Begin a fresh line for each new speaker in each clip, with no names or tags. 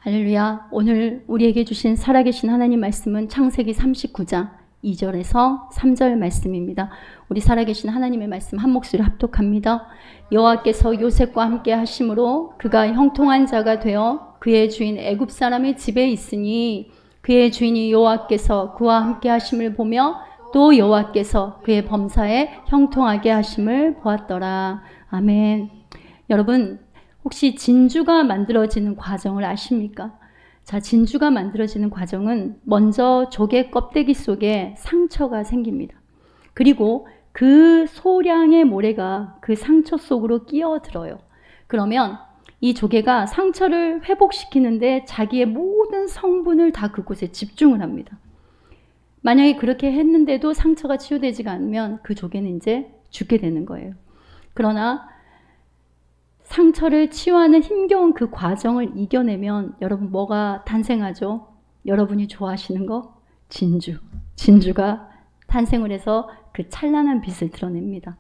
할렐루야. 오늘 우리에게 주신 살아계신 하나님 말씀은 창세기 39장 2절에서 3절 말씀입니다. 우리 살아계신 하나님의 말씀 한 목소리로 합독합니다. 여호와께서 요셉과 함께 하심으로 그가 형통한 자가 되어 그의 주인 애굽 사람의 집에 있으니 그의 주인이 여호와께서 그와 함께 하심을 보며 또 여호와께서 그의 범사에 형통하게 하심을 보았더라. 아멘. 여러분, 혹시 진주가 만들어지는 과정을 아십니까? 자, 진주가 만들어지는 과정은 먼저 조개 껍데기 속에 상처가 생깁니다. 그리고 그 소량의 모래가 그 상처 속으로 끼어들어요. 그러면 이 조개가 상처를 회복시키는데 자기의 모든 성분을 다 그곳에 집중을 합니다. 만약에 그렇게 했는데도 상처가 치유되지가 않으면 그 조개는 이제 죽게 되는 거예요. 그러나 상처를 치유하는 힘겨운 그 과정을 이겨내면 여러분 뭐가 탄생하죠? 여러분이 좋아하시는 거? 진주가 탄생을 해서 그 찬란한 빛을 드러냅니다.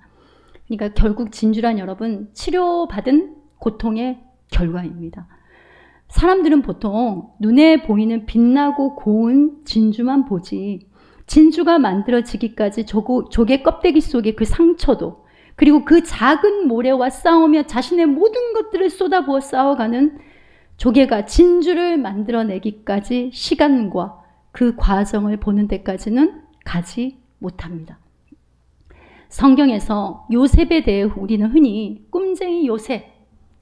그러니까 결국 진주란 여러분 치료받은 고통의 결과입니다. 사람들은 보통 눈에 보이는 빛나고 고운 진주만 보지 진주가 만들어지기까지 조개 껍데기 속의 그 상처도 그리고 그 작은 모래와 싸우며 자신의 모든 것들을 쏟아부어 싸워가는 조개가 진주를 만들어내기까지 시간과 그 과정을 보는 데까지는 가지 못합니다. 성경에서 요셉에 대해 우리는 흔히 꿈쟁이 요셉,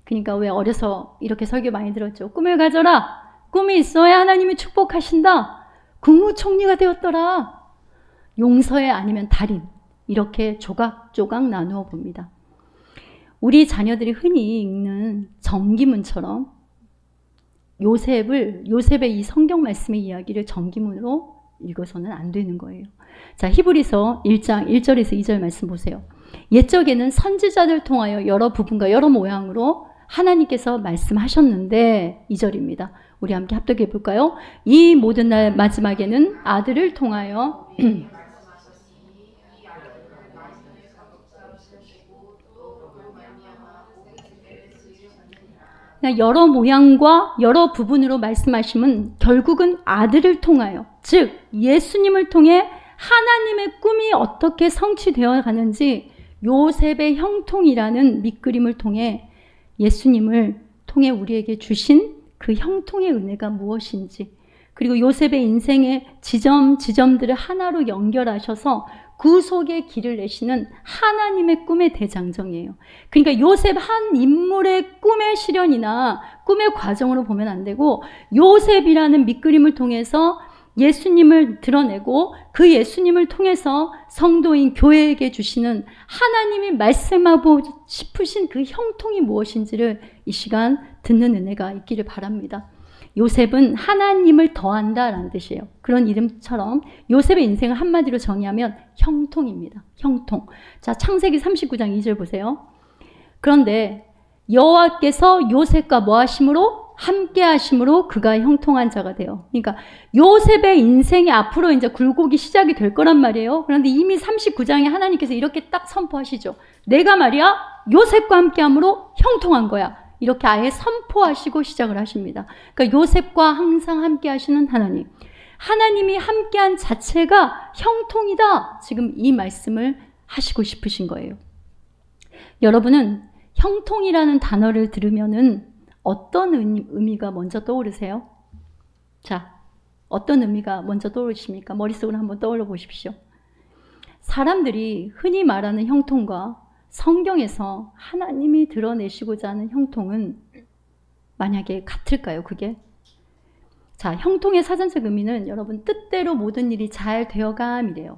그러니까 왜 어려서 이렇게 설교 많이 들었죠. 꿈을 가져라. 꿈이 있어야 하나님이 축복하신다. 국무총리가 되었더라. 용서해 아니면 달인. 이렇게 조각조각 나누어 봅니다. 우리 자녀들이 흔히 읽는 정기문처럼 요셉의 이 성경 말씀의 이야기를 정기문으로 읽어서는 안 되는 거예요. 자, 히브리서 1장 1절에서 2절 말씀 보세요. 옛적에는 선지자들 통하여 여러 부분과 여러 모양으로 하나님께서 말씀하셨는데 2절입니다. 우리 함께 합독해 볼까요? 이 모든 날 마지막에는 아들을 통하여 여러 모양과 여러 부분으로 말씀하심은 결국은 아들을 통하여, 즉 예수님을 통해 하나님의 꿈이 어떻게 성취되어 가는지 요셉의 형통이라는 밑그림을 통해 예수님을 통해 우리에게 주신 그 형통의 은혜가 무엇인지, 그리고 요셉의 인생의 지점들을 하나로 연결하셔서 구속의 길을 내시는 하나님의 꿈의 대장정이에요. 그러니까 요셉 한 인물의 꿈의 실현이나 꿈의 과정으로 보면 안 되고 요셉이라는 밑그림을 통해서 예수님을 드러내고 그 예수님을 통해서 성도인 교회에게 주시는 하나님이 말씀하고 싶으신 그 형통이 무엇인지를 이 시간 듣는 은혜가 있기를 바랍니다. 요셉은 하나님을 더한다라는 뜻이에요. 그런 이름처럼 요셉의 인생을 한마디로 정의하면 형통입니다. 형통. 자, 창세기 39장 2절 보세요. 그런데 여호와께서 요셉과 뭐 하심으로? 함께 하심으로 그가 형통한 자가 돼요. 그러니까 요셉의 인생이 앞으로 이제 굴곡이 시작이 될 거란 말이에요. 그런데 이미 39장에 하나님께서 이렇게 딱 선포하시죠. 내가 말이야 요셉과 함께 함으로 형통한 거야. 이렇게 아예 선포하시고 시작을 하십니다. 그러니까 요셉과 항상 함께 하시는 하나님. 하나님이 함께한 자체가 형통이다. 지금 이 말씀을 하시고 싶으신 거예요. 여러분은 형통이라는 단어를 들으면은 어떤 의미가 먼저 떠오르세요? 자, 어떤 의미가 먼저 떠오르십니까? 머릿속으로 한번 떠올려 보십시오. 사람들이 흔히 말하는 형통과 성경에서 하나님이 드러내시고자 하는 형통은 만약에 같을까요, 그게? 자, 형통의 사전적 의미는 여러분 뜻대로 모든 일이 잘 되어감이래요.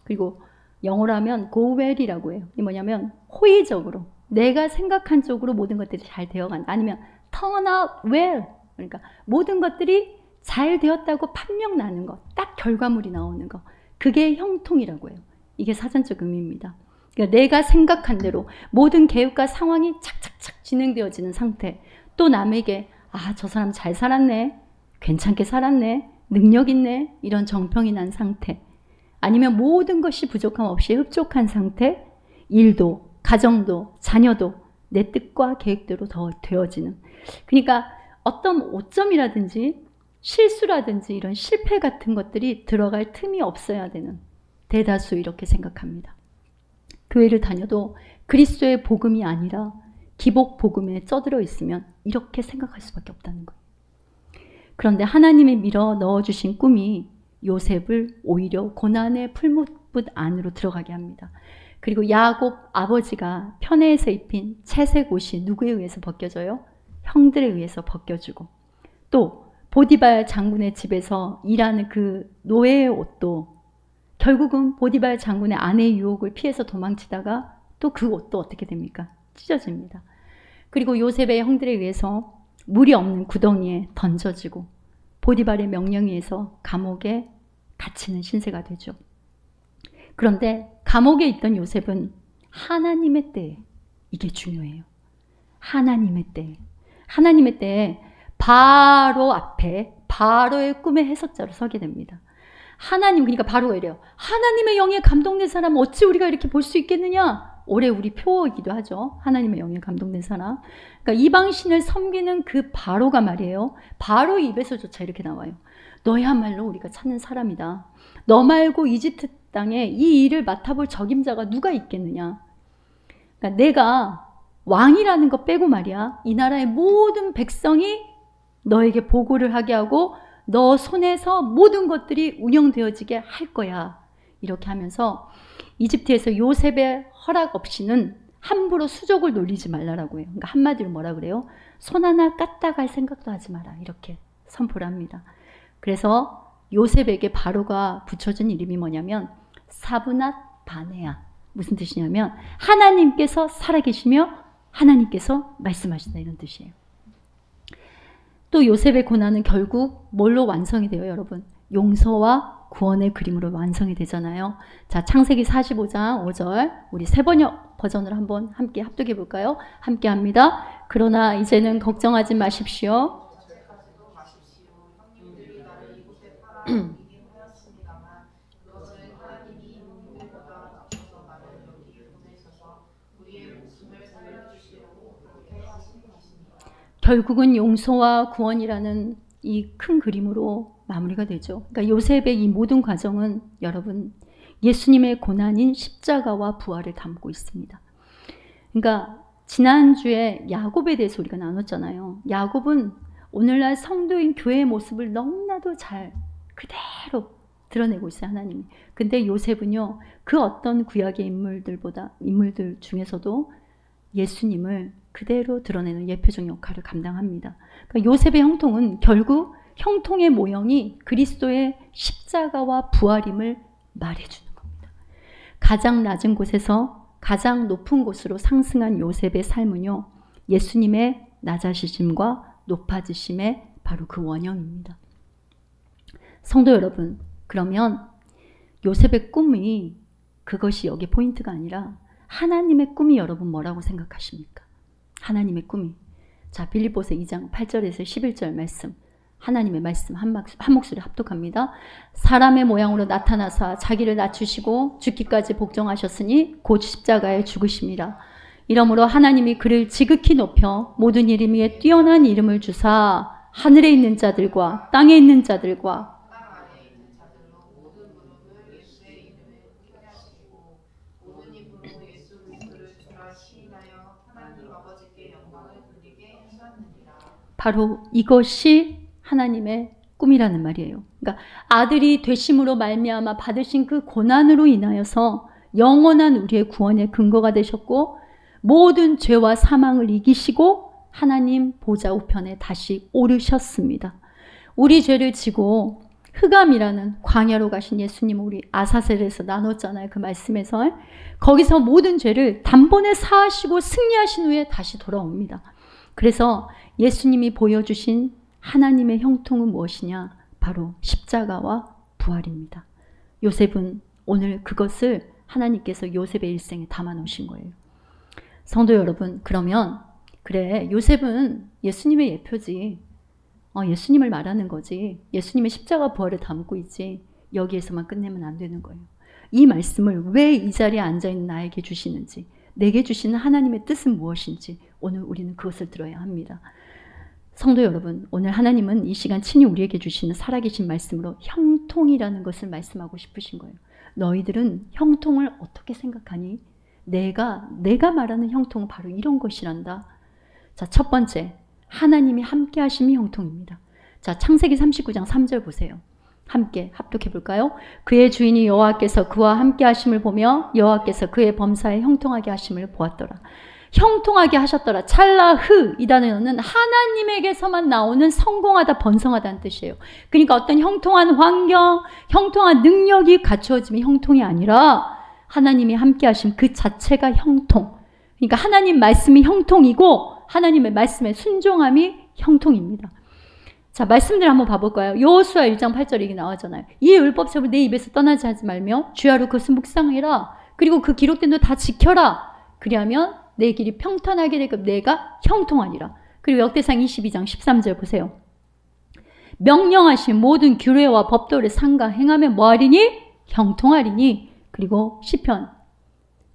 그리고 영어로 하면 go well이라고 해요. 이게 뭐냐면 호의적으로 내가 생각한 쪽으로 모든 것들이 잘 되어간다. 아니면 turn out well. 그러니까 모든 것들이 잘 되었다고 판명 나는 것, 딱 결과물이 나오는 것. 그게 형통이라고 해요. 이게 사전적 의미입니다. 그러니까 내가 생각한 대로 모든 계획과 상황이 착착착 진행되어지는 상태. 또 남에게 저 사람 잘 살았네. 괜찮게 살았네. 능력 있네. 이런 정평이 난 상태. 아니면 모든 것이 부족함 없이 흡족한 상태. 일도, 가정도, 자녀도 내 뜻과 계획대로 더 되어지는. 그러니까 어떤 오점이라든지 실수라든지 이런 실패 같은 것들이 들어갈 틈이 없어야 되는, 대다수 이렇게 생각합니다. 교회를 다녀도 그리스도의 복음이 아니라 기복 복음에 쩌들어 있으면 이렇게 생각할 수밖에 없다는 거예요. 그런데 하나님이 밀어 넣어주신 꿈이 요셉을 오히려 고난의 풀무불 안으로 들어가게 합니다. 그리고 야곱 아버지가 편에서 입힌 채색 옷이 누구에 의해서 벗겨져요? 형들에 의해서 벗겨주고, 또 보디발 장군의 집에서 일하는 그 노예의 옷도 결국은 보디발 장군의 아내의 유혹을 피해서 도망치다가 또 그 옷도 어떻게 됩니까? 찢어집니다. 그리고 요셉의 형들에 의해서 물이 없는 구덩이에 던져지고 보디발의 명령에 의해서 감옥에 갇히는 신세가 되죠. 그런데 감옥에 있던 요셉은 하나님의 때에, 이게 중요해요. 하나님의 때에, 하나님의 때에 바로 앞에 바로의 꿈의 해석자로 서게 됩니다. 하나님, 그러니까 바로가 이래요. 하나님의 영에 감동된 사람은 어찌 우리가 이렇게 볼 수 있겠느냐? 올해 우리 표어이기도 하죠. 하나님의 영에 감동된 사람. 그러니까 이방신을 섬기는 그 바로가 말이에요. 바로 입에서조차 이렇게 나와요. 너야말로 우리가 찾는 사람이다. 너 말고 이집트 땅에 이 일을 맡아볼 적임자가 누가 있겠느냐. 그러니까 내가 왕이라는 거 빼고 말이야, 이 나라의 모든 백성이 너에게 보고를 하게 하고 너 손에서 모든 것들이 운영되어지게 할 거야. 이렇게 하면서 이집트에서 요셉의 허락 없이는 함부로 수족을 놀리지 말라라고 해요. 그러니까 한마디로 뭐라 그래요? 손 하나 까딱 할 생각도 하지 마라. 이렇게 선포를 합니다. 그래서 요셉에게 바로가 붙여준 이름이 뭐냐면 사브낫 바네아. 무슨 뜻이냐면 하나님께서 살아계시며 하나님께서 말씀하신다, 이런 뜻이에요. 또 요셉의 고난은 결국 뭘로 완성이 돼요, 여러분? 용서와 구원의 그림으로 완성이 되잖아요. 자, 창세기 45장 5절 우리 새번역 버전을 한번 함께 합독해 볼까요? 함께 합니다. 그러나 이제는 걱정하지 마십시오. 결국은 용서와 구원이라는 이 큰 그림으로 마무리가 되죠. 그러니까 요셉의 이 모든 과정은 여러분 예수님의 고난인 십자가와 부활을 담고 있습니다. 그러니까 지난주에 야곱에 대해서 우리가 나눴잖아요. 야곱은 오늘날 성도인 교회의 모습을 너무나도 잘 그대로 드러내고 있어요, 하나님이. 근데 요셉은요, 그 어떤 구약의 인물들 중에서도 예수님을 그대로 드러내는 예표적 역할을 감당합니다. 그러니까 요셉의 형통은 결국 형통의 모형이 그리스도의 십자가와 부활임을 말해주는 겁니다. 가장 낮은 곳에서 가장 높은 곳으로 상승한 요셉의 삶은요, 예수님의 낮아지심과 높아지심의 바로 그 원형입니다. 성도 여러분, 그러면 요셉의 꿈이 그것이 여기 포인트가 아니라 하나님의 꿈이 여러분 뭐라고 생각하십니까? 하나님의 꿈이. 자, 빌립보서 2장 8절에서 11절 말씀, 하나님의 말씀 한 목소리 합독합니다. 사람의 모양으로 나타나사 자기를 낮추시고 죽기까지 복종하셨으니 곧 십자가에 죽으심이라. 이러므로 하나님이 그를 지극히 높여 모든 이름 위에 뛰어난 이름을 주사 하늘에 있는 자들과 땅에 있는 자들과 바로 이것이 하나님의 꿈이라는 말이에요. 그러니까 아들이 되심으로 말미암아 받으신 그 고난으로 인하여서 영원한 우리의 구원의 근거가 되셨고 모든 죄와 사망을 이기시고 하나님 보좌 우편에 다시 오르셨습니다. 우리 죄를 지고 흑암이라는 광야로 가신 예수님, 우리 아사셀에서 나눴잖아요. 그 말씀에서. 거기서 모든 죄를 단번에 사하시고 승리하신 후에 다시 돌아옵니다. 그래서 예수님이 보여주신 하나님의 형통은 무엇이냐? 바로 십자가와 부활입니다. 요셉은 오늘 그것을 하나님께서 요셉의 일생에 담아 놓으신 거예요. 성도 여러분, 그러면 그래, 요셉은 예수님의 예표지. 예수님을 말하는 거지. 예수님의 십자가 부활을 담고 있지. 여기에서만 끝내면 안 되는 거예요. 이 말씀을 왜 이 자리에 앉아있는 나에게 주시는지, 내게 주시는 하나님의 뜻은 무엇인지 오늘 우리는 그것을 들어야 합니다. 성도 여러분, 오늘 하나님은 이 시간 친히 우리에게 주시는 살아계신 말씀으로 형통이라는 것을 말씀하고 싶으신 거예요. 너희들은 형통을 어떻게 생각하니? 내가 말하는 형통은 바로 이런 것이란다. 자, 첫 번째, 하나님이 함께 하심이 형통입니다. 자, 창세기 39장 3절 보세요. 함께 합독해 볼까요? 그의 주인이 여호와께서 그와 함께 하심을 보며 여호와께서 그의 범사에 형통하게 하심을 보았더라. 형통하게 하셨더라. 찰라흐 이 단어는 하나님에게서만 나오는 성공하다, 번성하다는 뜻이에요. 그러니까 어떤 형통한 환경, 형통한 능력이 갖추어지면 형통이 아니라 하나님이 함께 하심 그 자체가 형통. 그러니까 하나님 말씀이 형통이고 하나님의 말씀에 순종함이 형통입니다. 자, 말씀들 한번 봐볼까요? 여호수아 1장 8절 이게 나오잖아요. 이 율법책을 내 입에서 떠나지 하지 말며 주야로 그것을 묵상해라. 그리고 그 기록된 도 다 지켜라. 그리하면 내 길이 평탄하게 되고 내가 형통하니라. 그리고 역대상 22장 13절 보세요. 명령하신 모든 규례와 법도를 삼가 행하면 뭐하리니? 형통하리니. 그리고 시편,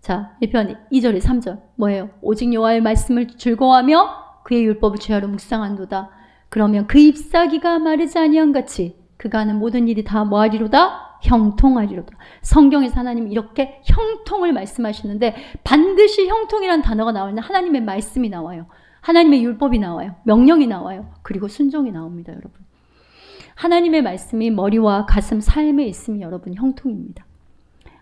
자 1편 2절에 3절 뭐예요? 오직 여호와의 말씀을 즐거워하며 그의 율법을 주야로 묵상한도다. 그러면 그 잎사귀가 마르지 아니한 같이 그가 하는 모든 일이 다 뭐하리로다? 형통하리로다. 성경에서 하나님이 이렇게 형통을 말씀하시는데 반드시 형통이라는 단어가 나오면 하나님의 말씀이 나와요. 하나님의 율법이 나와요. 명령이 나와요. 그리고 순종이 나옵니다, 여러분. 하나님의 말씀이 머리와 가슴, 삶에 있으면 여러분 형통입니다.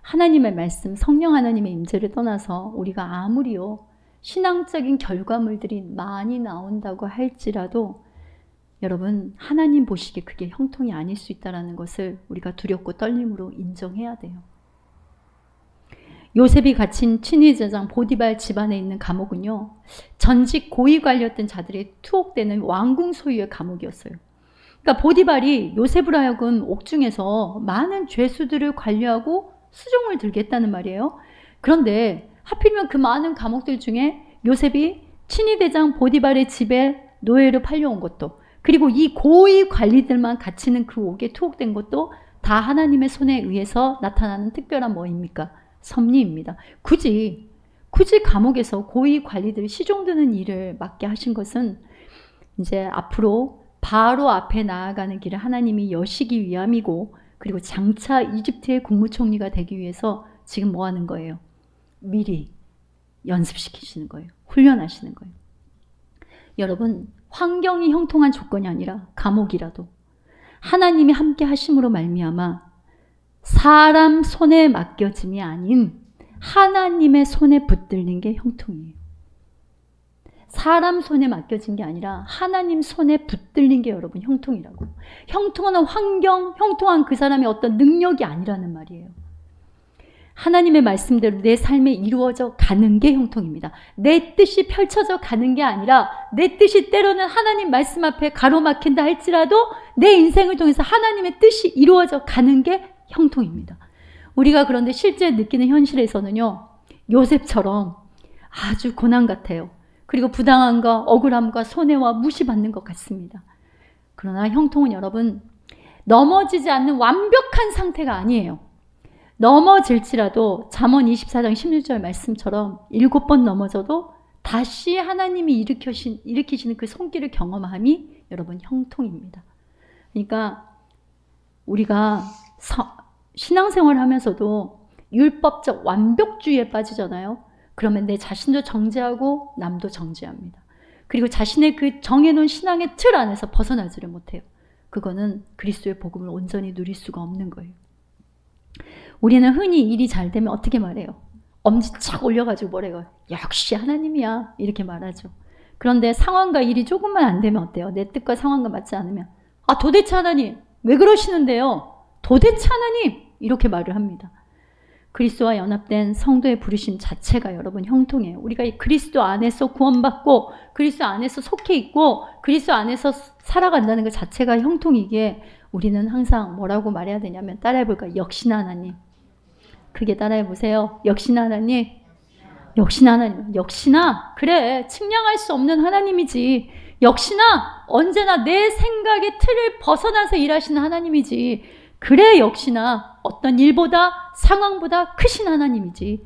하나님의 말씀, 성령 하나님의 임재를 떠나서 우리가 아무리요 신앙적인 결과물들이 많이 나온다고 할지라도 여러분 하나님 보시기에 그게 형통이 아닐 수 있다는 것을 우리가 두렵고 떨림으로 인정해야 돼요. 요셉이 갇힌 친위제장 보디발 집안에 있는 감옥은요, 전직 고위 관리였던 자들이 투옥되는 왕궁 소유의 감옥이었어요. 그러니까 보디발이 요셉으로 하여금 옥중에서 많은 죄수들을 관리하고 수종을 들겠다는 말이에요. 그런데 하필이면 그 많은 감옥들 중에 요셉이 친위대장 보디발의 집에 노예로 팔려온 것도, 그리고 이 고위 관리들만 갇히는 그 옥에 투옥된 것도 다 하나님의 손에 의해서 나타나는 특별한 뭐입니까? 섭리입니다. 굳이 감옥에서 고위 관리들이 시종드는 일을 맡게 하신 것은 이제 앞으로 바로 앞에 나아가는 길을 하나님이 여시기 위함이고, 그리고 장차 이집트의 국무총리가 되기 위해서 지금 뭐 하는 거예요? 미리 연습시키시는 거예요. 훈련하시는 거예요. 여러분, 환경이 형통한 조건이 아니라 감옥이라도 하나님이 함께 하심으로 말미암아 사람 손에 맡겨짐이 아닌 하나님의 손에 붙들린 게 형통이에요. 사람 손에 맡겨진 게 아니라 하나님 손에 붙들린 게 여러분 형통이라고. 형통한 환경, 형통한 그 사람의 어떤 능력이 아니라는 말이에요. 하나님의 말씀대로 내 삶에 이루어져 가는 게 형통입니다. 내 뜻이 펼쳐져 가는 게 아니라 내 뜻이 때로는 하나님 말씀 앞에 가로막힌다 할지라도 내 인생을 통해서 하나님의 뜻이 이루어져 가는 게 형통입니다. 우리가 그런데 실제 느끼는 현실에서는요, 요셉처럼 아주 고난 같아요. 그리고 부당함과 억울함과 손해와 무시받는 것 같습니다. 그러나 형통은 여러분 넘어지지 않는 완벽한 상태가 아니에요. 넘어질지라도 잠언 24장 16절 말씀처럼 7번 넘어져도 다시 하나님이 일으키시는 그 손길을 경험함이 여러분 형통입니다. 그러니까 우리가 신앙생활을 하면서도 율법적 완벽주의에 빠지잖아요. 그러면 내 자신도 정죄하고 남도 정죄합니다. 그리고 자신의 그 정해놓은 신앙의 틀 안에서 벗어나지를 못해요. 그거는 그리스도의 복음을 온전히 누릴 수가 없는 거예요. 우리는 흔히 일이 잘 되면 어떻게 말해요? 엄지 착 올려가지고 뭐래요? 역시 하나님이야 이렇게 말하죠. 그런데 상황과 일이 조금만 안 되면 어때요? 내 뜻과 상황과 맞지 않으면 아 도대체 하나님 왜 그러시는데요? 도대체 하나님 이렇게 말을 합니다. 그리스도와 연합된 성도의 부르심 자체가 여러분 형통이에요. 우리가 이 그리스도 안에서 구원받고 그리스도 안에서 속해 있고 그리스도 안에서 살아간다는 것 자체가 형통이기에 우리는 항상 뭐라고 말해야 되냐면 따라해볼까요? 역시나 하나님. 크게 따라해보세요. 역시나 하나님. 역시나 하나님. 역시나 그래 측량할 수 없는 하나님이지. 역시나 언제나 내 생각의 틀을 벗어나서 일하시는 하나님이지. 그래 역시나 어떤 일보다 상황보다 크신 하나님이지.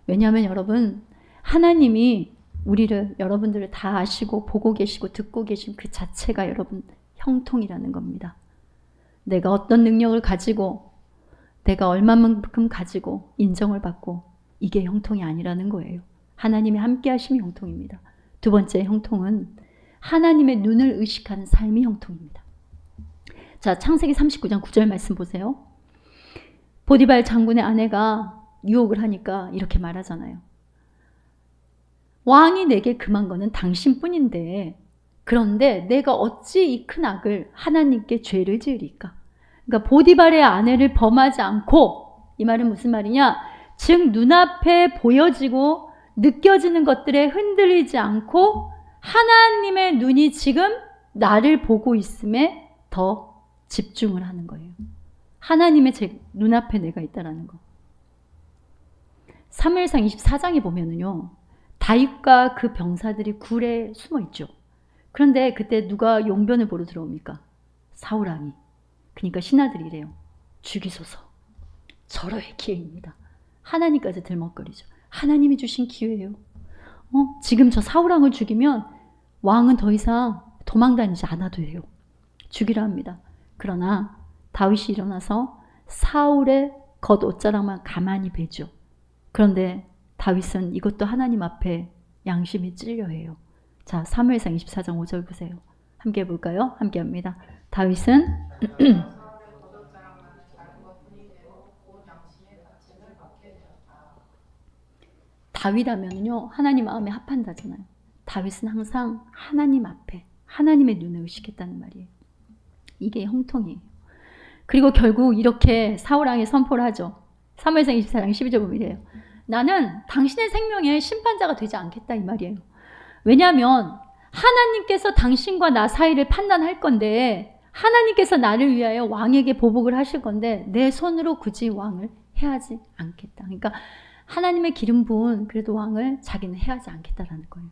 왜냐하면 여러분 하나님이 우리를, 여러분들을 다 아시고 보고 계시고 듣고 계신 그 자체가 여러분 형통이라는 겁니다. 내가 어떤 능력을 가지고 내가 얼마만큼 가지고 인정을 받고 이게 형통이 아니라는 거예요. 하나님이 함께 하심이 형통입니다. 두 번째 형통은 하나님의 눈을 의식하는 삶이 형통입니다. 자, 창세기 39장 9절 말씀 보세요. 보디발 장군의 아내가 유혹을 하니까 이렇게 말하잖아요. 왕이 내게 금한 거는 당신뿐인데 그런데 내가 어찌 이 큰 악을 하나님께 죄를 지으리까? 그러니까 보디발의 아내를 범하지 않고, 이 말은 무슨 말이냐? 즉 눈앞에 보여지고 느껴지는 것들에 흔들리지 않고 하나님의 눈이 지금 나를 보고 있음에 더 집중을 하는 거예요. 하나님의 제 눈앞에 내가 있다라는 거. 사무엘상 24장에 보면은요, 다윗과 그 병사들이 굴에 숨어 있죠. 그런데 그때 누가 용변을 보러 들어옵니까? 사울왕이. 그러니까 신하들이 이래요. 죽이소서. 절호의 기회입니다. 하나님까지 들먹거리죠. 하나님이 주신 기회예요. 지금 저 사울왕을 죽이면 왕은 더 이상 도망다니지 않아도 돼요. 죽이라 합니다. 그러나 다윗이 일어나서 사울의 겉옷자락만 가만히 베죠. 그런데 다윗은 이것도 하나님 앞에 양심이 찔려해요. 자, 사무엘상 24장 5절 보세요. 함께 볼까요? 함께 합니다. 다윗은 다윗 하면은요, 하나님 마음에 합한다잖아요. 다윗은 항상 하나님 앞에 하나님의 눈을 의식했다는 말이에요. 이게 형통이에요. 그리고 결국 이렇게 사울왕이 선포를 하죠. 사무엘상 24장 12절 보면 이래요. 나는 당신의 생명의 심판자가 되지 않겠다 이 말이에요. 왜냐하면 하나님께서 당신과 나 사이를 판단할 건데 하나님께서 나를 위하여 왕에게 보복을 하실 건데 내 손으로 굳이 왕을 해하지 않겠다. 그러니까 하나님의 기름 부은 그래도 왕을 자기는 해하지 않겠다라는 거예요.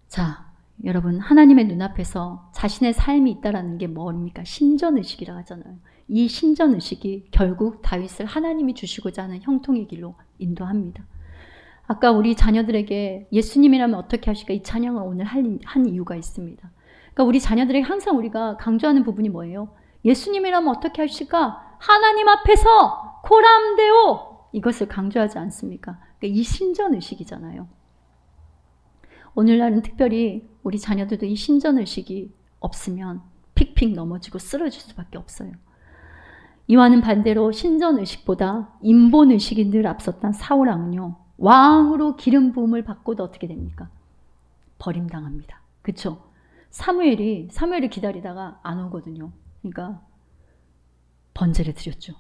자, 여러분 하나님의 눈앞에서 자신의 삶이 있다라는 게 뭡니까? 신전의식이라 하잖아요. 이 신전의식이 결국 다윗을 하나님이 주시고자 하는 형통의 길로 인도합니다. 아까 우리 자녀들에게 예수님이라면 어떻게 하실까 이 찬양을 오늘 한 이유가 있습니다. 그러니까 우리 자녀들에게 항상 우리가 강조하는 부분이 뭐예요? 예수님이라면 어떻게 하실까? 하나님 앞에서 코람데오 이것을 강조하지 않습니까? 그러니까 이 신전의식이잖아요. 오늘날은 특별히 우리 자녀들도 이 신전의식이 없으면 픽픽 넘어지고 쓰러질 수밖에 없어요. 이와는 반대로 신전의식보다 인본의식이 늘 앞섰던 사울왕은요. 왕으로 기름 부음을 받고도 어떻게 됩니까? 버림당합니다. 그렇죠? 사무엘이 기다리다가 안 오거든요. 그러니까 번제를 드렸죠.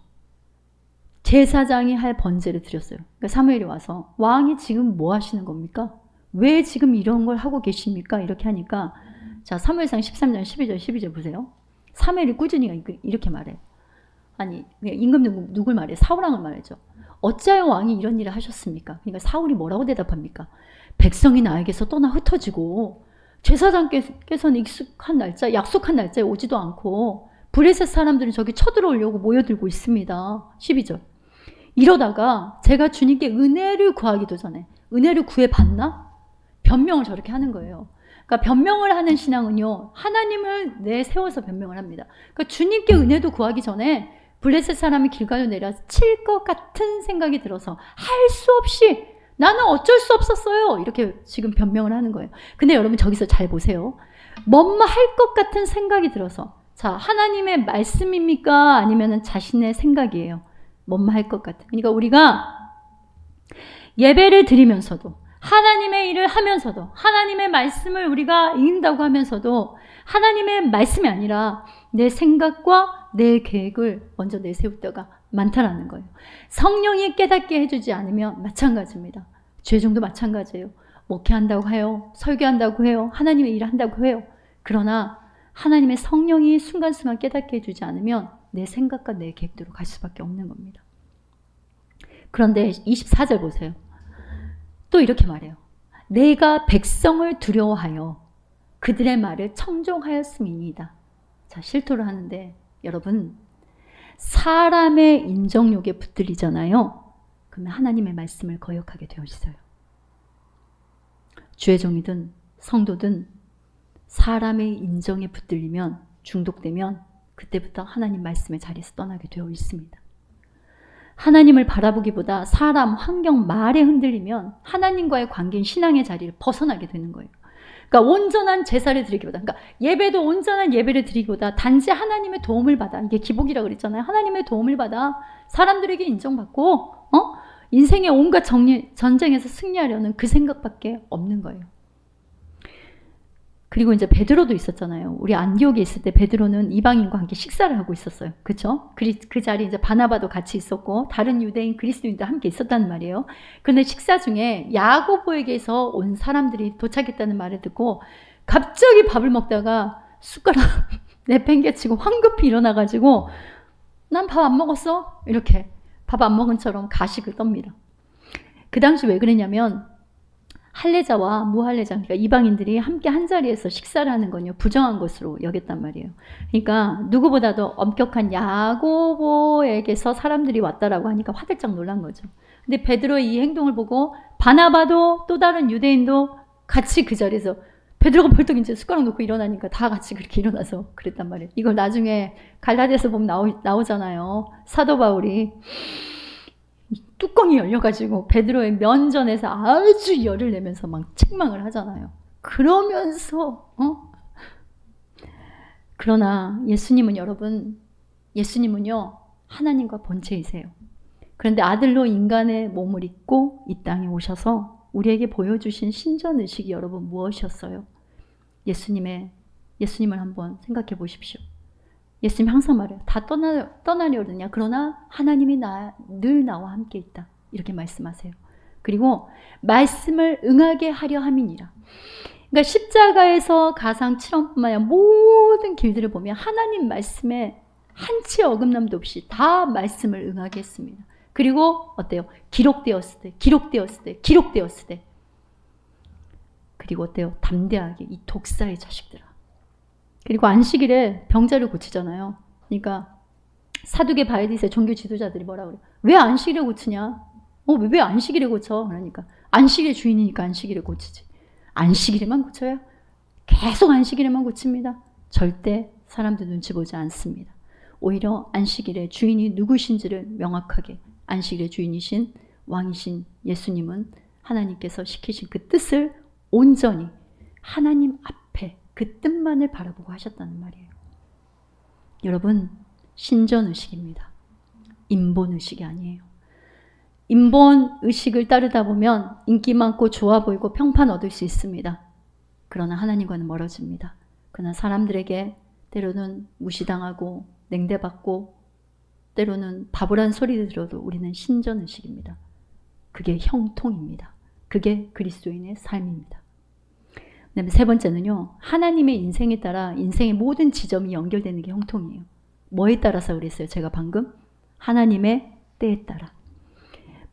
제사장이 할 번제를 드렸어요. 그러니까 사무엘이 와서 왕이 지금 뭐 하시는 겁니까? 왜 지금 이런 걸 하고 계십니까? 이렇게 하니까 자 사무엘상 13장 12절 보세요. 사무엘이 꾸준히 이렇게 말해요. 아니 임금 누굴 말해요? 사울왕을 말하죠. 어찌하여 왕이 이런 일을 하셨습니까? 그러니까 사울이 뭐라고 대답합니까? 백성이 나에게서 떠나 흩어지고 제사장께서는 약속한 날짜에 오지도 않고 브레셋 사람들은 저기 쳐들어오려고 모여들고 있습니다. 12절. 이러다가 제가 주님께 은혜를 구하기도 전에 은혜를 구해봤나? 변명을 저렇게 하는 거예요. 그러니까 변명을 하는 신앙은요. 하나님을 내세워서 변명을 합니다. 그러니까 주님께 은혜도 구하기 전에 블레셋 사람이 길가로 내려서 칠 것 같은 생각이 들어서 할 수 없이 나는 어쩔 수 없었어요. 이렇게 지금 변명을 하는 거예요. 근데 여러분 저기서 잘 보세요. 뭔가 할 것 같은 생각이 들어서 자 하나님의 말씀입니까? 아니면 자신의 생각이에요. 뭔가 할 것 같은. 그러니까 우리가 예배를 드리면서도 하나님의 일을 하면서도 하나님의 말씀을 우리가 읽는다고 하면서도 하나님의 말씀이 아니라 내 생각과 내 계획을 먼저 내세울 때가 많다라는 거예요. 성령이 깨닫게 해주지 않으면 마찬가지입니다. 죄종도 마찬가지예요. 목회한다고 해요. 설교한다고 해요. 하나님의 일을 한다고 해요. 그러나 하나님의 성령이 순간순간 깨닫게 해주지 않으면 내 생각과 내 계획대로 갈 수밖에 없는 겁니다. 그런데 24절 보세요. 또 이렇게 말해요. 내가 백성을 두려워하여 그들의 말을 청종하였음이니이다. 자, 실토를 하는데 여러분 사람의 인정욕에 붙들리잖아요. 그러면 하나님의 말씀을 거역하게 되어 있어요. 주의 종이든 성도든 사람의 인정에 붙들리면, 중독되면 그때부터 하나님 말씀의 자리에서 떠나게 되어 있습니다. 하나님을 바라보기보다 사람, 환경, 말에 흔들리면 하나님과의 관계인 신앙의 자리를 벗어나게 되는 거예요. 그러니까 온전한 제사를 드리기보다, 그러니까 예배도 온전한 예배를 드리기보다 단지 하나님의 도움을 받아, 이게 기복이라고 그랬잖아요. 하나님의 도움을 받아 사람들에게 인정받고 인생의 온갖 전쟁에서 승리하려는 그 생각밖에 없는 거예요. 그리고 이제 베드로도 있었잖아요. 우리 안디옥에 있을 때 베드로는 이방인과 함께 식사를 하고 있었어요. 그렇죠? 그 자리에 이제 바나바도 같이 있었고 다른 유대인 그리스도인도 함께 있었단 말이에요. 그런데 식사 중에 야고보에게서 온 사람들이 도착했다는 말을 듣고 갑자기 밥을 먹다가 숟가락 내팽개치고 황급히 일어나가지고 난 밥 안 먹었어? 이렇게 밥 안 먹은 처럼 가식을 떱니다. 그 당시 왜 그랬냐면 할례자와 무할례자, 그러니까 이방인들이 함께 한 자리에서 식사를 하는 건요, 부정한 것으로 여겼단 말이에요. 그러니까 누구보다도 엄격한 야고보에게서 사람들이 왔다라고 하니까 화들짝 놀란 거죠. 근데 베드로의 이 행동을 보고 바나바도 또 다른 유대인도 같이 그 자리에서 베드로가 벌떡 이제 숟가락 놓고 일어나니까 다 같이 그렇게 일어나서 그랬단 말이에요. 이걸 나중에 갈라디아서 보면 나오잖아요. 사도 바울이 뚜껑이 열려가지고 베드로의 면전에서 아주 열을 내면서 막 책망을 하잖아요. 그러면서 그러나 예수님은 여러분, 예수님은요 하나님과 본체이세요. 그런데 아들로 인간의 몸을 입고 이 땅에 오셔서 우리에게 보여주신 신전의식이 여러분 무엇이었어요? 예수님을 한번 생각해 보십시오. 예수님 항상 말해요. 다 떠나려느냐? 그러나 하나님이 늘 나와 함께 있다. 이렇게 말씀하세요. 그리고 말씀을 응하게 하려 함이니라. 그러니까 십자가에서 가상 7원뿐만 아니라 모든 길들을 보면 하나님 말씀에 한치의 어긋남도 없이 다 말씀을 응하게 했습니다. 그리고 어때요? 기록되었을 때. 그리고 어때요? 담대하게 이 독사의 자식들아. 그리고 안식일에 병자를 고치잖아요. 그러니까 사두개 바이디스의 종교 지도자들이 뭐라 그래요? 왜 안식일에 고치냐? 왜 안식일에 고쳐? 그러니까 안식일의 주인이니까 안식일에 고치지. 안식일에만 고쳐요? 계속 안식일에만 고칩니다. 절대 사람들 눈치 보지 않습니다. 오히려 안식일의 주인이 누구신지를 명확하게, 안식일의 주인이신 왕이신 예수님은 하나님께서 시키신 그 뜻을 온전히 하나님 앞에 그 뜻만을 바라보고 하셨다는 말이에요. 여러분, 신전의식입니다. 인본의식이 아니에요. 인본의식을 따르다 보면 인기 많고 좋아 보이고 평판 얻을 수 있습니다. 그러나 하나님과는 멀어집니다. 그러나 사람들에게 때로는 무시당하고 냉대받고 때로는 바보란 소리를 들어도 우리는 신전의식입니다. 그게 형통입니다. 그게 그리스도인의 삶입니다. 그다음에 세 번째는요, 하나님의 인생에 따라 인생의 모든 지점이 연결되는 게 형통이에요. 뭐에 따라서 그랬어요? 제가 방금 하나님의 때에 따라.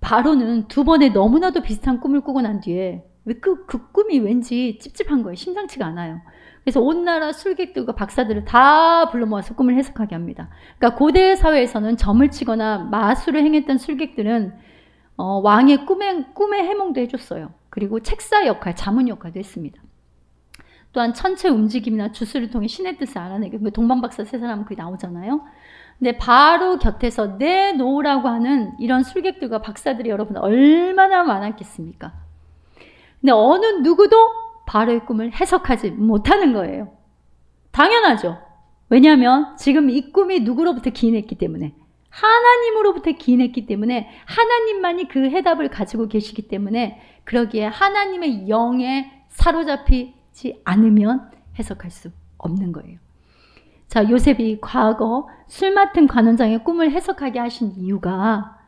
바로는 두 번에 너무나도 비슷한 꿈을 꾸고 난 뒤에 그 꿈이 왠지 찝찝한 거예요. 심상치가 않아요. 그래서 온 나라 술객들과 박사들을 다 불러 모아서 꿈을 해석하게 합니다. 그러니까 고대 사회에서는 점을 치거나 마술을 행했던 술객들은 왕의 꿈의 해몽도 해줬어요. 그리고 책사 역할, 자문 역할도 했습니다. 또한 천체 움직임이나 주술을 통해 신의 뜻을 알아내고, 동방박사 세 사람은 그게 나오잖아요. 근데 바로 곁에서 내놓으라고 하는 이런 술객들과 박사들이 여러분 얼마나 많았겠습니까? 근데 어느 누구도 바로의 꿈을 해석하지 못하는 거예요. 당연하죠. 왜냐하면 지금 이 꿈이 누구로부터 기인했기 때문에, 하나님으로부터 기인했기 때문에, 하나님만이 그 해답을 가지고 계시기 때문에, 그러기에 하나님의 영에 사로잡히지 않으면 해석할 수 없는 거예요. 자, 요셉이 과거 술 맡은 관원장의 꿈을 해석하게 하신 이유가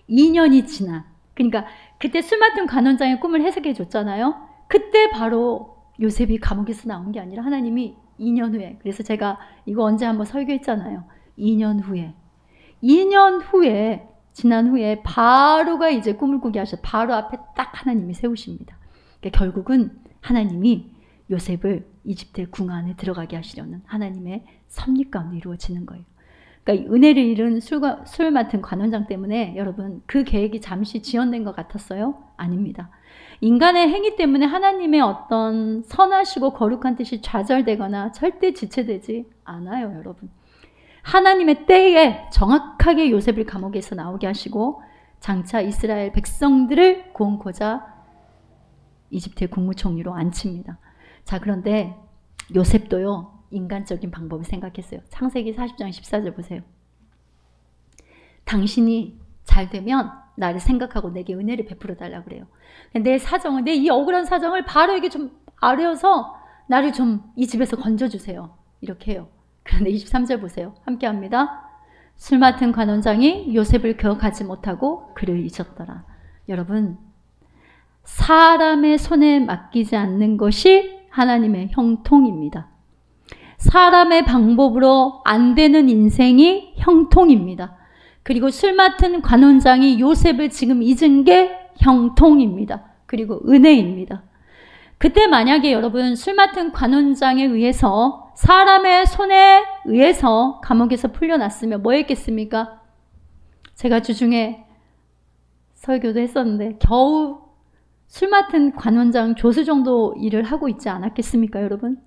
2년이 지난, 그러니까 그때 술 맡은 관원장의 꿈을 해석해 줬잖아요. 그때 바로 요셉이 감옥에서 나온 게 아니라 하나님이 2년 후에, 그래서 제가 이거 언제 한번 설교했잖아요. 2년 후에 지난 후에 바로가 이제 꿈을 꾸게 하셔. 바로 앞에 딱 하나님이 세우십니다. 그러니까 결국은 하나님이 요셉을 이집트의 궁 안에 들어가게 하시려는 하나님의 섭리 가운데 이루어지는 거예요. 그러니까 은혜를 잃은 술 맡은 관원장 때문에 여러분 그 계획이 잠시 지연된 것 같았어요? 아닙니다. 인간의 행위 때문에 하나님의 어떤 선하시고 거룩한 뜻이 좌절되거나 절대 지체되지 않아요, 여러분. 하나님의 때에 정확하게 요셉을 감옥에서 나오게 하시고 장차 이스라엘 백성들을 구원코자 이집트의 국무총리로 앉힙니다. 자, 그런데 요셉도요, 인간적인 방법을 생각했어요. 창세기 40장 14절 보세요. 당신이 잘 되면 나를 생각하고 내게 은혜를 베풀어 달라고 그래요. 내 사정을, 내 이 억울한 사정을 바로에게 좀 아뢰어서 나를 좀 이 집에서 건져주세요. 이렇게 해요. 그런데 23절 보세요. 함께 합니다. 술 맡은 관원장이 요셉을 기억하지 못하고 그를 잊었더라. 여러분, 사람의 손에 맡기지 않는 것이 하나님의 형통입니다. 사람의 방법으로 안 되는 인생이 형통입니다. 그리고 술 맡은 관원장이 요셉을 지금 잊은 게 형통입니다. 그리고 은혜입니다. 그때 만약에 여러분 술 맡은 관원장에 의해서 사람의 손에 의해서 감옥에서 풀려났으면 뭐 했겠습니까? 제가 주중에 설교도 했었는데 겨우 술 맡은 관원장 조수 정도 일을 하고 있지 않았겠습니까, 여러분?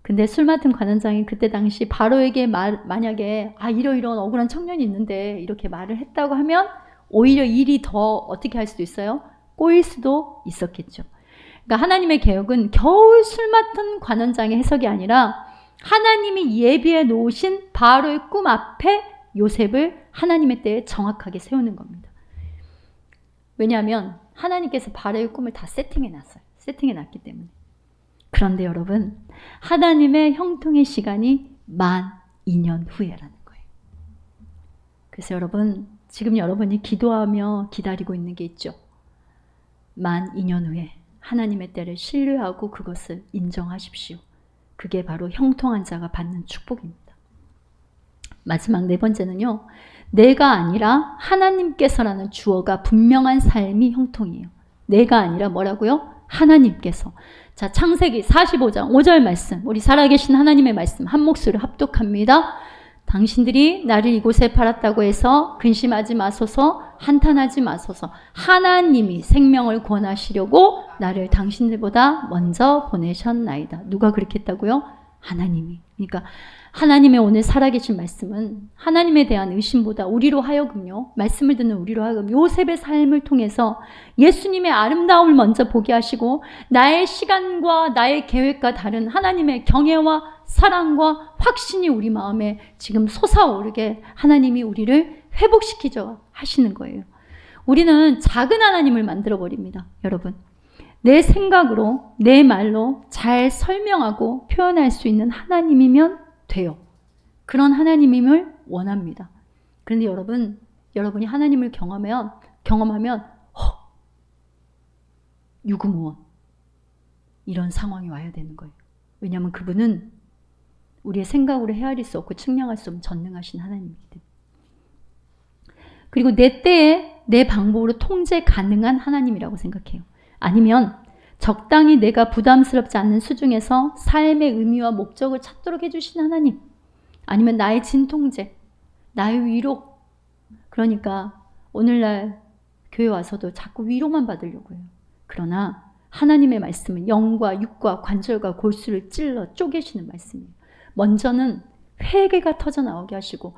근데 술 맡은 관원장이 그때 당시 바로에게 만약에 이러이러한 억울한 청년이 있는데 이렇게 말을 했다고 하면 오히려 일이 더 어떻게 할 수도 있어요? 꼬일 수도 있었겠죠. 그러니까 하나님의 계획은 겨우 술 맡은 관원장의 해석이 아니라 하나님이 예비해 놓으신 바로의 꿈 앞에 요셉을 하나님의 때에 정확하게 세우는 겁니다. 왜냐하면 하나님께서 바로의 꿈을 다 세팅해 놨어요. 세팅해 놨기 때문에. 그런데 여러분, 하나님의 형통의 시간이 만 2년 후에라는 거예요. 그래서 여러분, 지금 여러분이 기도하며 기다리고 있는 게 있죠. 만 2년 후에 하나님의 때를 신뢰하고 그것을 인정하십시오. 그게 바로 형통한 자가 받는 축복입니다. 마지막 네 번째는요. 내가 아니라 하나님께서라는 주어가 분명한 삶이 형통이에요. 내가 아니라 뭐라고요? 하나님께서. 자, 창세기 45장 5절 말씀, 우리 살아계신 하나님의 말씀 한 목소리로 합독합니다. 당신들이 나를 이곳에 팔았다고 해서 근심하지 마소서, 한탄하지 마소서. 하나님이 생명을 구원하시려고 나를 당신들보다 먼저 보내셨나이다. 누가 그렇게 했다고요? 하나님이. 그러니까 하나님의 오늘 살아계신 말씀은 하나님에 대한 의심보다 우리로 하여금요, 말씀을 듣는 우리로 하여금 요셉의 삶을 통해서 예수님의 아름다움을 먼저 보게 하시고 나의 시간과 나의 계획과 다른 하나님의 경애와 사랑과 확신이 우리 마음에 지금 솟아오르게 하나님이 우리를 회복시키려 하시는 거예요. 우리는 작은 하나님을 만들어버립니다. 여러분, 내 생각으로 내 말로 잘 설명하고 표현할 수 있는 하나님이면 돼요. 그런 하나님임을 원합니다. 그런데 여러분이 하나님을 경험하면 유구무원 이런 상황이 와야 되는 거예요. 왜냐하면 그분은 우리의 생각으로 헤아릴 수 없고 측량할 수 없는 전능하신 하나님이기 때문에. 그리고 내 때에 내 방법으로 통제 가능한 하나님이라고 생각해요. 아니면 적당히 내가 부담스럽지 않는 수중에서 삶의 의미와 목적을 찾도록 해주신 하나님. 아니면 나의 진통제, 나의 위로. 그러니까 오늘날 교회 와서도 자꾸 위로만 받으려고 해요. 그러나 하나님의 말씀은 영과 육과 관절과 골수를 찔러 쪼개시는 말씀이에요. 먼저는 회개가 터져나오게 하시고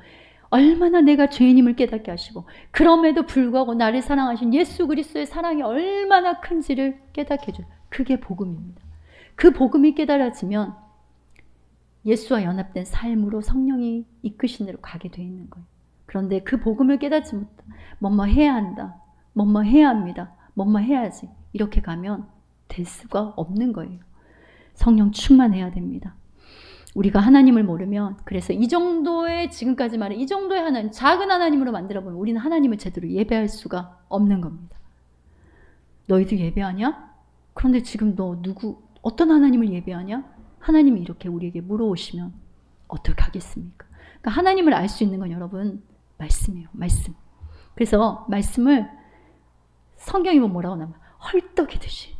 얼마나 내가 죄인임을 깨닫게 하시고 그럼에도 불구하고 나를 사랑하신 예수 그리스도의 사랑이 얼마나 큰지를 깨닫게 해줘요. 그게 복음입니다. 그 복음이 깨달아지면 예수와 연합된 삶으로 성령이 이끄신 대로 가게 돼 있는 거예요. 그런데 그 복음을 깨닫지 못해 뭐뭐 해야 한다, 뭐뭐 해야 합니다, 뭐뭐 해야지 이렇게 가면 될 수가 없는 거예요. 성령 충만해야 됩니다. 우리가 하나님을 모르면 그래서 이 정도의 지금까지 말한 이 정도의 하나님, 작은 하나님으로 만들어보면 우리는 하나님을 제대로 예배할 수가 없는 겁니다. 너희도 예배하냐? 그런데 지금 너 어떤 하나님을 예배하냐? 하나님이 이렇게 우리에게 물어오시면 어떻게 하겠습니까? 그러니까 하나님을 알 수 있는 건 여러분 말씀이에요. 말씀. 그래서 말씀을 성경이 뭐라고 나면 헐떡이듯이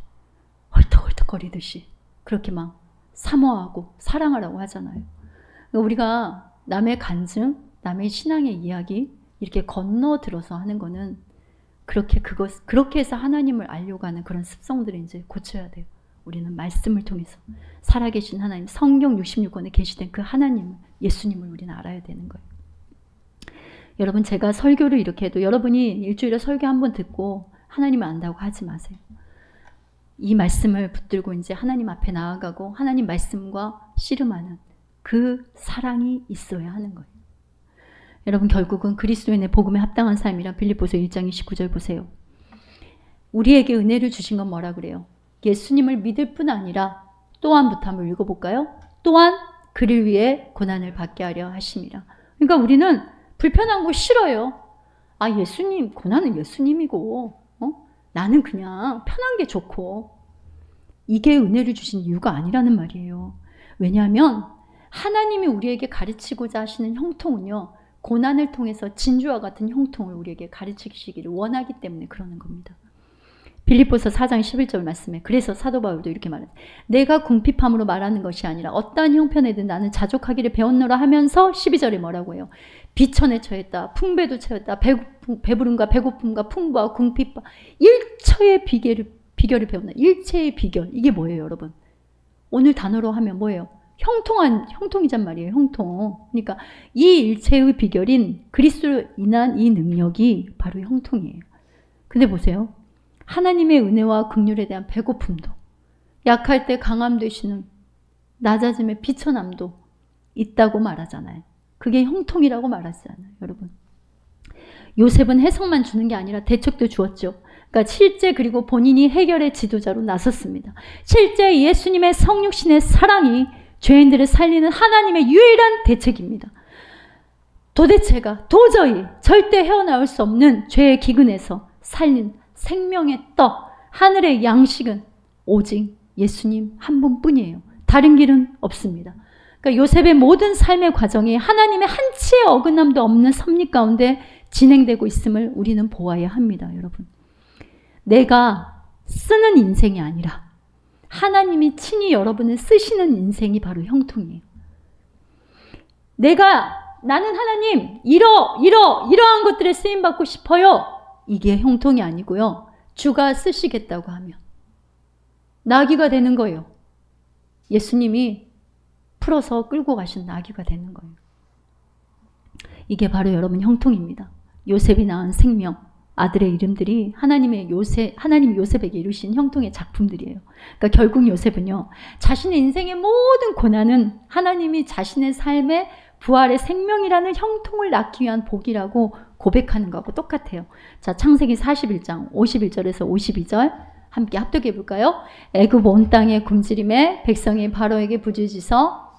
헐떡거리듯이 그렇게 막 사모하고 사랑하라고 하잖아요. 우리가 남의 간증, 남의 신앙의 이야기 이렇게 건너들어서 하는 거는 그렇게 해서 하나님을 알려고 하는 그런 습성들을 이제 고쳐야 돼요. 우리는 말씀을 통해서 살아계신 하나님, 성경 66권에 계시된 그 하나님, 예수님을 우리는 알아야 되는 거예요. 여러분, 제가 설교를 이렇게 해도 여러분이 일주일에 설교 한 번 듣고 하나님을 안다고 하지 마세요. 이 말씀을 붙들고 이제 하나님 앞에 나아가고 하나님 말씀과 씨름하는 그 사랑이 있어야 하는 거예요. 여러분, 결국은 그리스도인의 복음에 합당한 삶이란 빌립보서 1장 29절 보세요. 우리에게 은혜를 주신 건 뭐라 그래요? 예수님을 믿을 뿐 아니라 또한부터 한번 읽어볼까요? 또한 그를 위해 고난을 받게 하려 하심이라. 그러니까 우리는 불편한 거 싫어요. 아, 예수님, 고난은 예수님이고 나는 그냥 편한 게 좋고. 이게 은혜를 주신 이유가 아니라는 말이에요. 왜냐하면 하나님이 우리에게 가르치고자 하시는 형통은요, 고난을 통해서 진주와 같은 형통을 우리에게 가르치시기를 원하기 때문에 그러는 겁니다. 빌립보서 4장 11절 말씀에 그래서 사도 바울도 이렇게 말해요. 내가 궁핍함으로 말하는 것이 아니라 어떠한 형편에든 나는 자족하기를 배웠노라 하면서 12절에 뭐라고 해요? 비천에 처했다, 풍배도 처했다, 배부름과 배고픔과 풍부와 궁핍과 일처의 비결을 배웠나? 일체의 비결. 이게 뭐예요, 여러분? 오늘 단어로 하면 뭐예요? 형통이란 말이에요, 형통. 그러니까 이 일체의 비결인 그리스도로 인한 이 능력이 바로 형통이에요. 근데 보세요. 하나님의 은혜와 긍휼에 대한 배고픔도, 약할 때 강함 되시는 낮아짐의 비천함도 있다고 말하잖아요. 그게 형통이라고 말하잖아요, 여러분. 요셉은 해석만 주는 게 아니라 대책도 주었죠. 그러니까 실제 그리고 본인이 해결의 지도자로 나섰습니다. 실제 예수님의 성육신의 사랑이 죄인들을 살리는 하나님의 유일한 대책입니다. 도대체가 도저히 절대 헤어나올 수 없는 죄의 기근에서 살린 생명의 떡, 하늘의 양식은 오직 예수님 한 분뿐이에요. 다른 길은 없습니다. 그러니까 요셉의 모든 삶의 과정이 하나님의 한치의 어긋남도 없는 섭리 가운데 진행되고 있음을 우리는 보아야 합니다, 여러분. 내가 쓰는 인생이 아니라 하나님이 친히 여러분을 쓰시는 인생이 바로 형통이에요. 나는 하나님 이러한 것들에 쓰임받고 싶어요. 이게 형통이 아니고요. 주가 쓰시겠다고 하면 나귀가 되는 거예요. 예수님이 풀어서 끌고 가신 나귀가 되는 거예요. 이게 바로 여러분 형통입니다. 요셉이 낳은 생명, 아들의 이름들이 하나님 요셉에게 이루신 형통의 작품들이에요. 그러니까 결국 요셉은요, 자신의 인생의 모든 고난은 하나님이 자신의 삶의 부활의 생명이라는 형통을 낳기 위한 복이라고 고백하는 거하고 똑같아요. 자, 창세기 41장 51절에서 52절 함께 합독해 볼까요? 애굽 온 땅의 굶주림에 백성이 바로에게 부르짖어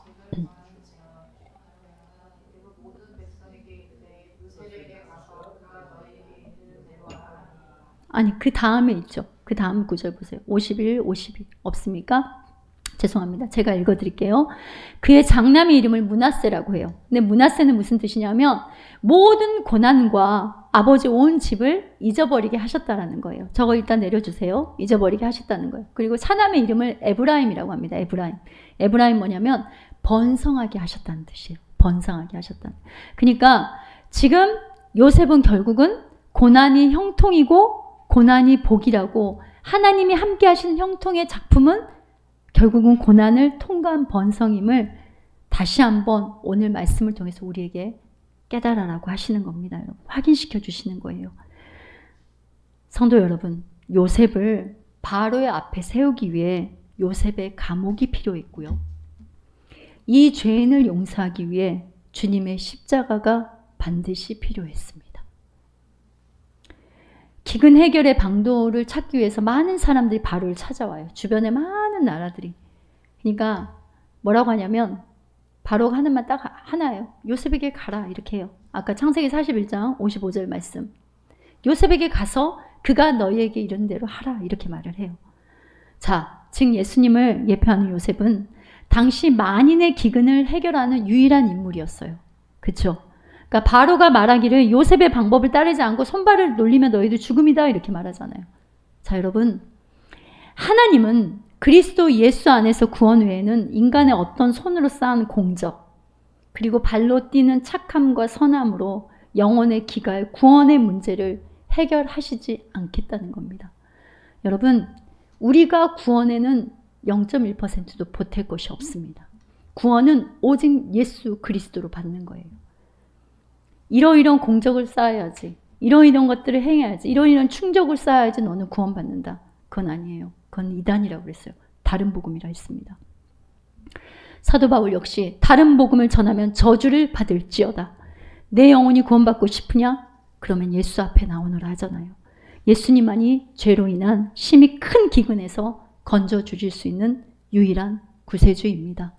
아니, 그 다음에 있죠. 그 다음 구절 보세요. 51, 52 없습니까? 죄송합니다. 제가 읽어드릴게요. 그의 장남의 이름을 므낫세라고 해요. 근데 므낫세는 무슨 뜻이냐면 모든 고난과 아버지 온 집을 잊어버리게 하셨다라는 거예요. 저거 일단 내려주세요. 잊어버리게 하셨다는 거예요. 그리고 차남의 이름을 에브라임이라고 합니다. 에브라임 뭐냐면 번성하게 하셨다는 뜻이에요. 번성하게 하셨다는. 그러니까 지금 요셉은 결국은 고난이 형통이고 고난이 복이라고 하나님이 함께 하시는 형통의 작품은 결국은 고난을 통과한 번성임을 다시 한번 오늘 말씀을 통해서 우리에게 깨달아라고 하시는 겁니다. 여러분. 확인시켜 주시는 거예요. 성도 여러분, 요셉을 바로의 앞에 세우기 위해 요셉의 감옥이 필요했고요. 이 죄인을 용서하기 위해 주님의 십자가가 반드시 필요했습니다. 기근 해결의 방도를 찾기 위해서 많은 사람들이 바로를 찾아와요. 주변에 많은 나라들이. 그러니까 뭐라고 하냐면 바로가 하는 말 딱 하나예요. 요셉에게 가라 이렇게 해요. 아까 창세기 41장 55절 말씀. 요셉에게 가서 그가 너희에게 이런 대로 하라 이렇게 말을 해요. 자, 즉 예수님을 예표하는 요셉은 당시 만인의 기근을 해결하는 유일한 인물이었어요. 그렇죠? 그러니까 바로가 말하기를 요셉의 방법을 따르지 않고 손발을 놀리면 너희들 죽음이다 이렇게 말하잖아요. 자, 여러분, 하나님은 그리스도 예수 안에서 구원 외에는 인간의 어떤 손으로 쌓은 공적, 그리고 발로 뛰는 착함과 선함으로 영혼의 기갈, 구원의 문제를 해결하시지 않겠다는 겁니다. 여러분, 우리가 구원에는 0.1%도 보탤 것이 없습니다. 구원은 오직 예수 그리스도로 받는 거예요. 이러이러한 공적을 쌓아야지, 이러이러한 것들을 행해야지, 이러이러한 충족을 쌓아야지 너는 구원받는다. 그건 아니에요. 그건 이단이라고 그랬어요. 다른 복음이라 했습니다. 사도 바울 역시 다른 복음을 전하면 저주를 받을지어다. 내 영혼이 구원받고 싶으냐? 그러면 예수 앞에 나오너라 하잖아요. 예수님만이 죄로 인한 심히 큰 기근에서 건져 주실 수 있는 유일한 구세주입니다.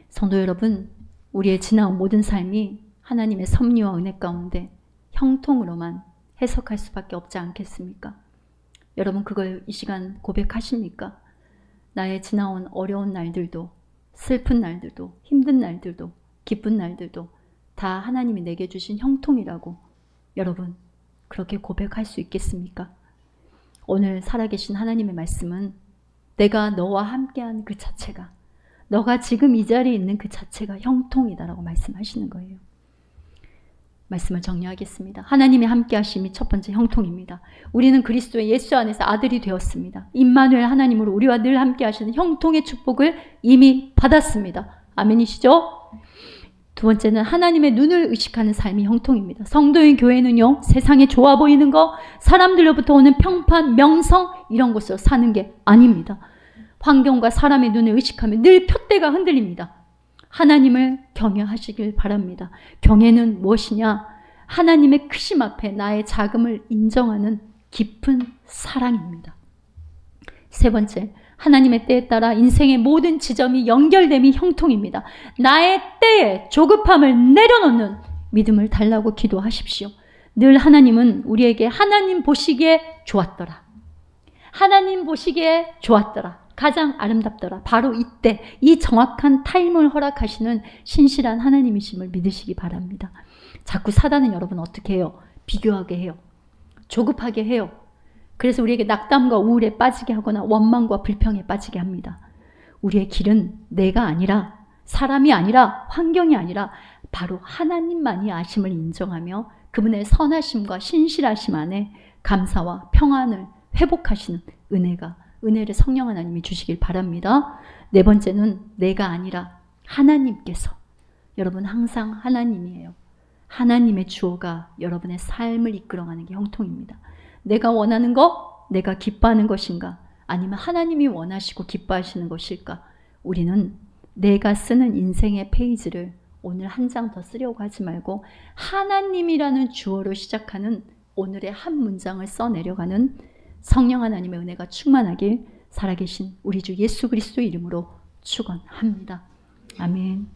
성도 여러분, 우리의 지나온 모든 삶이 하나님의 섭리와 은혜 가운데 형통으로만 해석할 수밖에 없지 않겠습니까? 여러분, 그걸 이 시간 고백하십니까? 나의 지나온 어려운 날들도, 슬픈 날들도, 힘든 날들도, 기쁜 날들도 다 하나님이 내게 주신 형통이라고 여러분 그렇게 고백할 수 있겠습니까? 오늘 살아계신 하나님의 말씀은 내가 너와 함께한 그 자체가, 너가 지금 이 자리에 있는 그 자체가 형통이다라고 말씀하시는 거예요. 말씀을 정리하겠습니다. 하나님의 함께하심이 첫 번째 형통입니다. 우리는 그리스도의 예수 안에서 아들이 되었습니다. 임마누엘 하나님으로 우리와 늘 함께하시는 형통의 축복을 이미 받았습니다. 아멘이시죠? 두 번째는 하나님의 눈을 의식하는 삶이 형통입니다. 성도인 교회는요, 세상에 좋아 보이는 거, 사람들로부터 오는 평판, 명성 이런 곳으로 사는 게 아닙니다. 환경과 사람의 눈을 의식하며 늘 푯대가 흔들립니다. 하나님을 경외하시길 바랍니다. 경외는 무엇이냐? 하나님의 크심 앞에 나의 작음을 인정하는 깊은 사랑입니다. 세 번째, 하나님의 때에 따라 인생의 모든 지점이 연결됨이 형통입니다. 나의 때에 조급함을 내려놓는 믿음을 달라고 기도하십시오. 늘 하나님은 우리에게 하나님 보시기에 좋았더라. 하나님 보시기에 좋았더라. 가장 아름답더라. 바로 이때 이 정확한 타임을 허락하시는 신실한 하나님이심을 믿으시기 바랍니다. 자꾸 사단은 여러분 어떻게 해요? 비교하게 해요. 조급하게 해요. 그래서 우리에게 낙담과 우울에 빠지게 하거나 원망과 불평에 빠지게 합니다. 우리의 길은 내가 아니라, 사람이 아니라, 환경이 아니라 바로 하나님만이 아심을 인정하며 그분의 선하심과 신실하심 안에 감사와 평안을 회복하시는 은혜를 성령 하나님이 주시길 바랍니다. 네 번째는 내가 아니라 하나님께서, 여러분 항상 하나님이에요. 하나님의 주어가 여러분의 삶을 이끌어가는 게 형통입니다. 내가 원하는 거, 내가 기뻐하는 것인가? 아니면 하나님이 원하시고 기뻐하시는 것일까? 우리는 내가 쓰는 인생의 페이지를 오늘 한 장 더 쓰려고 하지 말고 하나님이라는 주어로 시작하는 오늘의 한 문장을 써내려가는 성령 하나님의 은혜가 충만하길 살아계신 우리 주 예수 그리스도 이름으로 축원합니다. 아멘.